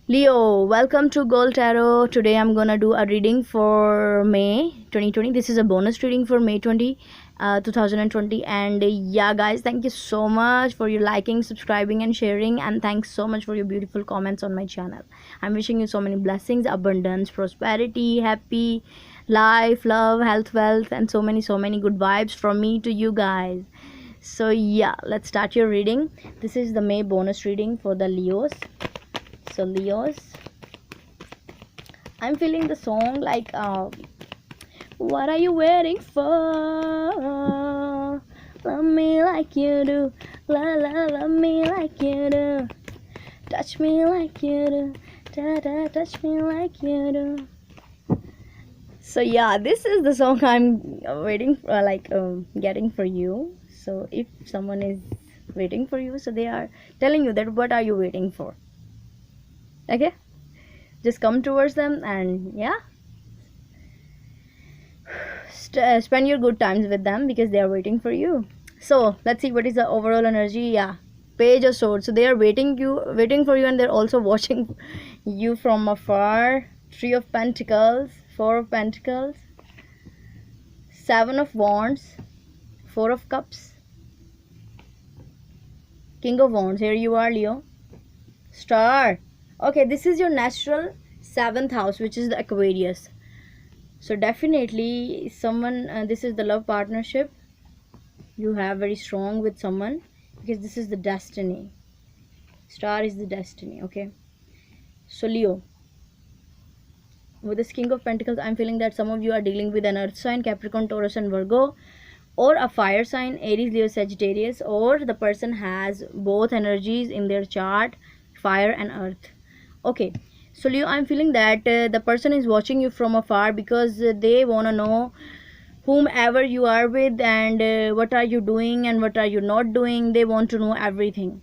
Leo, welcome to Gold Tarot. Today I'm gonna do a reading for May 2020. This is a bonus reading for May 2020. And yeah, guys, thank you so much for your liking, subscribing, and sharing. And thanks so much for your beautiful comments on my channel. I'm wishing you so many blessings, abundance, prosperity, happy life, love, health, wealth, and so many good vibes from me to you guys. So yeah, let's start your reading. This is the May bonus reading for the Leos. So Leos, I'm feeling the song like what are you waiting for? Love me like you do, love me like you do, touch me like you do, touch me like you do. So yeah, this is the song I'm waiting for, getting for you. So if someone is waiting for you, so they are telling you that what are you waiting for? Okay, just come towards them and yeah, spend your good times with them because they are waiting for you. So let's see what is the overall energy. Yeah, Page of Swords. So they are waiting for you, and they're also watching you from afar. Three of Pentacles, Four of Pentacles, Seven of Wands, Four of Cups, King of Wands. Here you are, Leo. Star. Okay, this is your natural 7th house, which is the Aquarius. So definitely someone, this is the love partnership you have very strong with someone, because this is the destiny. Star is the destiny. Okay, so Leo, with this King of Pentacles, I'm feeling that some of you are dealing with an earth sign, Capricorn, Taurus and Virgo, or a fire sign, Aries, Leo, Sagittarius, or the person has both energies in their chart, fire and earth. Okay, so Leo, I'm feeling that the person is watching you from afar because they want to know whomever you are with, and what are you doing and what are you not doing. They want to know everything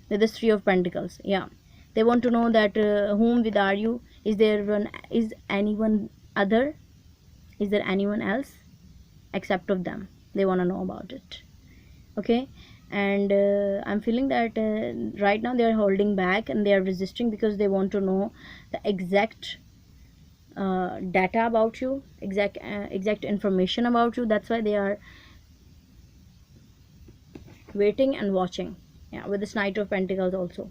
with this Three of Pentacles. Yeah, they want to know that whom with are you, is anyone other, is there anyone else except of them. They want to know about it. Okay, and I'm feeling that right now they are holding back and they are resisting because they want to know the exact data about you, exact information about you. That's why they are waiting and watching. Yeah, with this Knight of Pentacles also.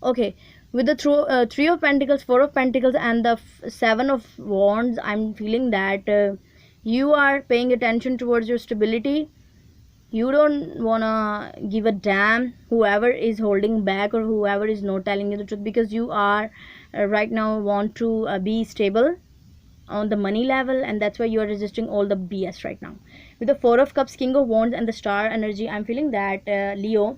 Okay, with the Three of Pentacles, Four of Pentacles, and the Seven of Wands, I'm feeling that you are paying attention towards your stability. You don't wanna give a damn whoever is holding back or whoever is not telling you the truth, because you are right now want to be stable on the money level, and that's why you are resisting all the BS right now. With the Four of Cups, King of Wands, and the Star energy, I'm feeling that Leo,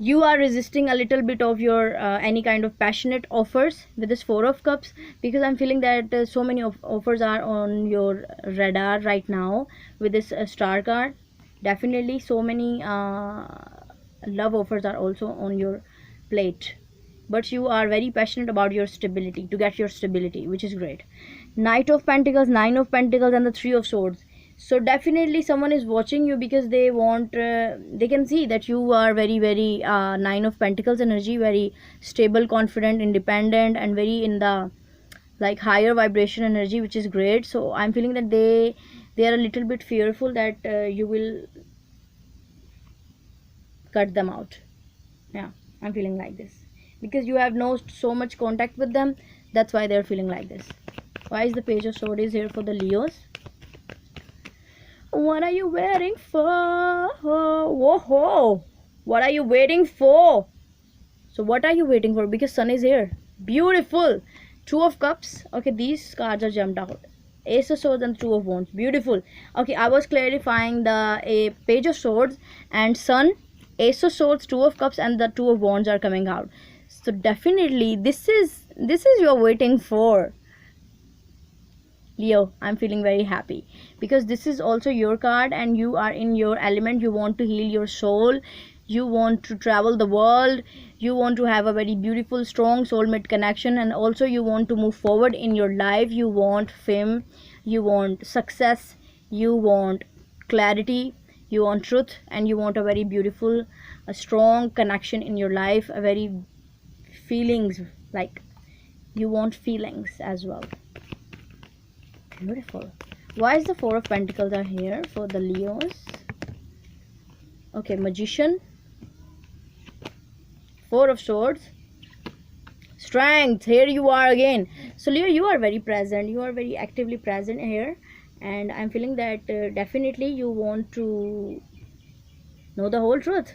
you are resisting a little bit of your any kind of passionate offers with this Four of Cups, because I'm feeling that so many offers are on your radar right now with this Star card. Definitely so many love offers are also on your plate, but you are very passionate about your stability, to get your stability, which is great. Knight of Pentacles, Nine of Pentacles, and the Three of Swords. So definitely someone is watching you because they want they can see that you are very Nine of Pentacles energy, very stable, confident, independent, and very in the like higher vibration energy, which is great. So I'm feeling that they are a little bit fearful that you will cut them out. Yeah, I'm feeling like this because you have no so much contact with them. That's why they're feeling like this. Why is the Page of Swords is here for the Leos? What are you waiting for? Whoa, what are you waiting for? So what are you waiting for? Because Sun is here. Beautiful. Two of Cups. Okay, these cards are jumped out. Ace of Swords and Two of Wands. Beautiful. Okay, I was clarifying the Page of Swords and Sun, Ace of Swords, Two of Cups, and the Two of Wands are coming out. So definitely this is you're waiting for. Leo, I'm feeling very happy because this is also your card and you are in your element. You want to heal your soul, you want to travel the world, you want to have a very beautiful strong soulmate connection, and also you want to move forward in your life. You want fame, you want success, you want clarity, you want truth, and you want a very beautiful, a strong connection in your life, a very feelings, like you want feelings as well. Beautiful. Why is the Four of Pentacles are here for the Leos? Okay, Magician, Four of Swords, Strength. Here you are again. So Leo, you are very present, you are very actively present here, and I'm feeling that definitely you want to know the whole truth.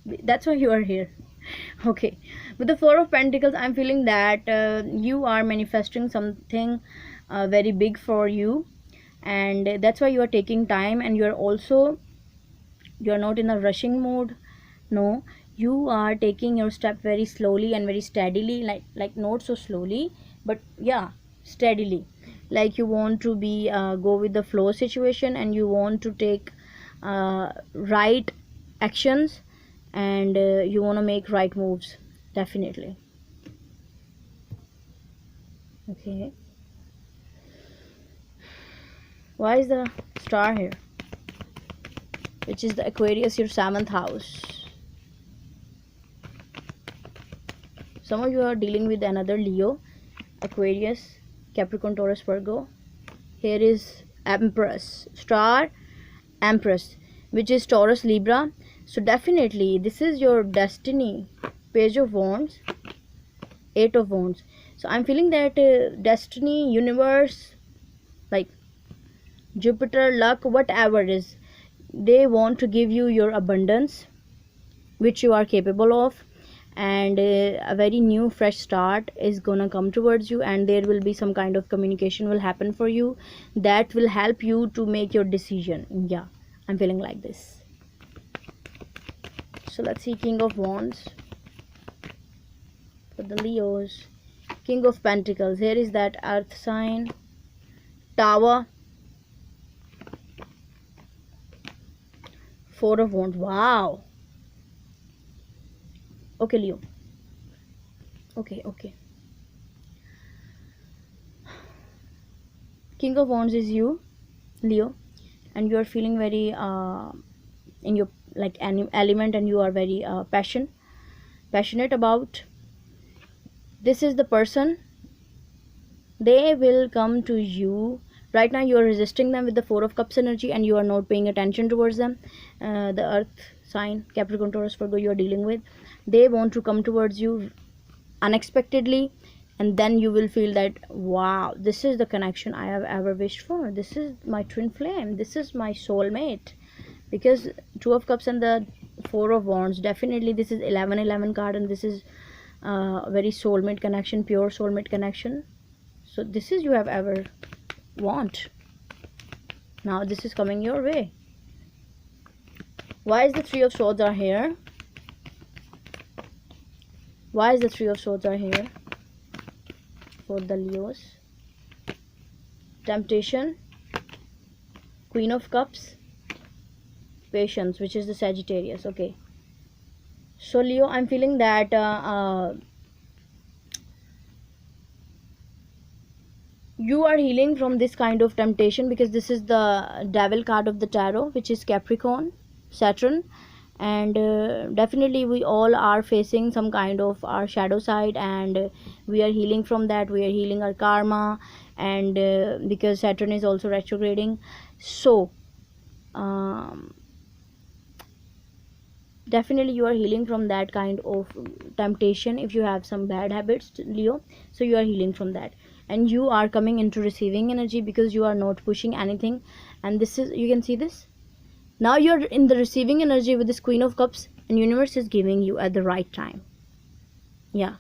That's why you are here. Okay, with the Four of Pentacles, I'm feeling that you are manifesting something very big for you, and that's why you are taking time, and you're not in a rushing mode. No, you are taking your step very slowly and very steadily, like not so slowly, but yeah, steadily. Like you want to be go with the flow situation, and you want to take right actions, and you want to make right moves, definitely. Okay, why is the Star here, which is the Aquarius, your 7th house? Some of you are dealing with another Leo, Aquarius, Capricorn, Taurus, Virgo. Here is Empress, Star, Empress, which is Taurus, Libra. So definitely this is your destiny. Page of Wands, 8 of Wands. So I'm feeling that destiny, universe, like Jupiter, luck, whatever it is, they want to give you your abundance, which you are capable of, and a very new fresh start is gonna come towards you, and there will be some kind of communication will happen for you that will help you to make your decision. Yeah, I'm feeling like this. So let's see King of Wands for the Leos. King of Pentacles, here is that earth sign, Tower, Four of Wands. Wow. Okay, Leo. Okay. King of Wands is you, Leo, and you are feeling very in your like element, and you are very passionate about. This is the person. They will come to you. Right now you are resisting them with the Four of Cups energy, and you are not paying attention towards them. The earth sign, Capricorn, Taurus, Virgo, you are dealing with, they want to come towards you unexpectedly, and then you will feel that, wow, this is the connection I have ever wished for. This is my twin flame, this is my soulmate. Because Two of Cups and the Four of Wands, definitely this is 11-11 card, and this is very soulmate connection, pure soulmate connection. So this is you have ever want. Now this is coming your way. Why is the Three of Swords are here? Why is the Three of Swords are here for the Leos? Temptation, Queen of Cups, Patience, which is the Sagittarius. Okay, so Leo, I'm feeling that you are healing from this kind of temptation, because this is the Devil card of the tarot, which is Capricorn, Saturn, and definitely we all are facing some kind of our shadow side, and we are healing from that. We are healing our karma, and because Saturn is also retrograding, so definitely you are healing from that kind of temptation. If you have some bad habits, Leo, so you are healing from that, and you are coming into receiving energy, because you are not pushing anything. And this is, you can see this, now you're in the receiving energy with this Queen of Cups, and universe is giving you at the right time. Yeah,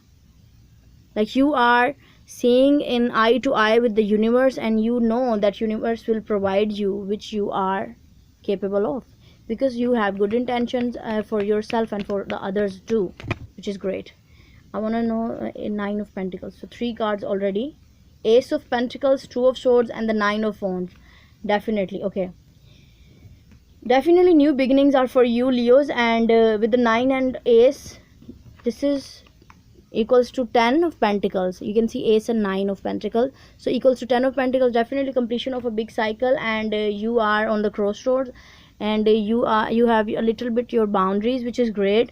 like you are seeing in eye to eye with the universe, and you know that universe will provide you, which you are capable of, because you have good intentions for yourself and for the others too, which is great. I want to know Nine of Pentacles. So 3 cards already, Ace of Pentacles, Two of Swords, and the Nine of Wands. Definitely. Okay, definitely new beginnings are for you, Leos, and with the 9 and Ace, this is equals to 10 of Pentacles. You can see Ace and 9 of Pentacles, so equals to 10 of Pentacles. Definitely completion of a big cycle, and you are on the crossroads, and you have a little bit your boundaries, which is great,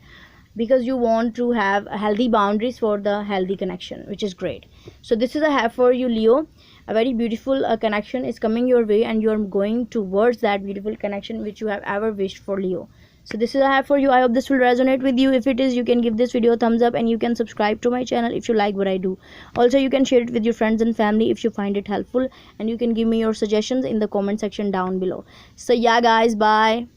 because you want to have healthy boundaries for the healthy connection, which is great. So this is I have for you, Leo. A very beautiful connection is coming your way, and you are going towards that beautiful connection which you have ever wished for, Leo. So this is I have for you. I hope this will resonate with you. If it is, you can give this video a thumbs up, and you can subscribe to my channel if you like what I do. Also, you can share it with your friends and family if you find it helpful, and you can give me your suggestions in the comment section down below. So yeah guys, bye.